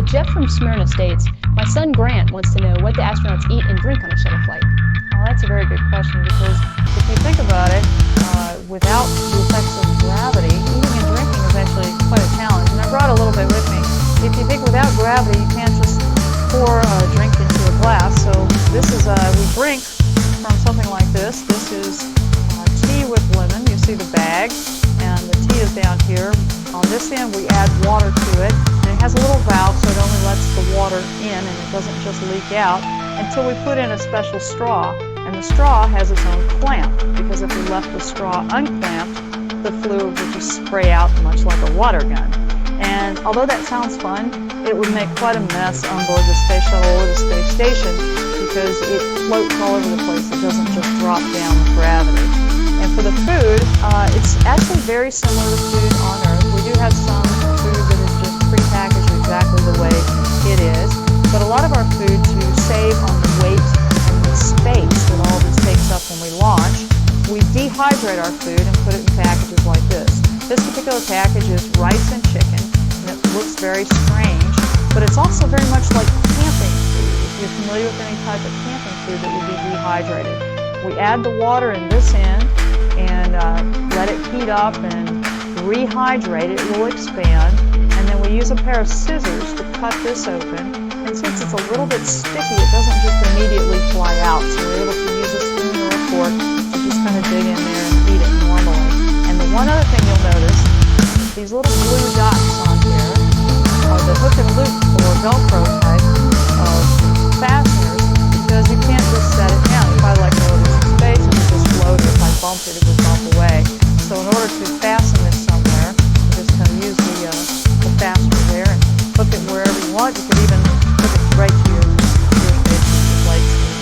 Jeff from Smyrna states, my son Grant wants to know what the astronauts eat and drink on a shuttle flight. Well, that's a very good question, because if you think about it, without the effects of gravity, eating and drinking is actually quite a challenge. And I brought a little bit with me. If you think without gravity, you can't just pour a drink into a glass. So this is, we drink from something like this. This is tea with lemon. You see the bag, and the tea is down here. On this end, we add water to it, and it has a little valve so it only lets the water in and it doesn't just leak out until we put in a special straw. And the straw has its own clamp, because if we left the straw unclamped, the fluid would just spray out much like a water gun. And although that sounds fun, it would make quite a mess on board the space shuttle or the space station, because it floats all over the place. It doesn't just drop down with gravity. And for the food, it's actually very similar to food on Earth. We do have some food that is just prepackaged exactly the way it is, but a lot of our food, to save on the weight and the space that all this takes up when we launch, we dehydrate our food and put it in packages like this. This particular package is rice and chicken, and it looks very strange, but it's also very much like camping food. If you're familiar with any type of camping food that would be dehydrated. We add the water in this end and let it heat up and rehydrate it. It will expand, and then we use a pair of scissors to cut this open. And since it's a little bit sticky, it doesn't just immediately fly out, so we're able to use a spoon or a fork to just kind of dig in there and eat it normally. And the one other thing you'll notice, these little blue dots on here are the hook and loop or Velcro type of fasteners, because you can't just set it down. If I let go of this in space, it would just float. If I bumped it, it would bump away. So in order to fasten this somewhere, you just kind of use the fastener there and hook it wherever you want. You could even hook it right to your space light stick.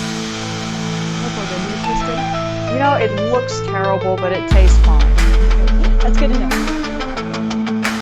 Look like a new system. You know, it looks terrible, but it tastes fine. That's good to know.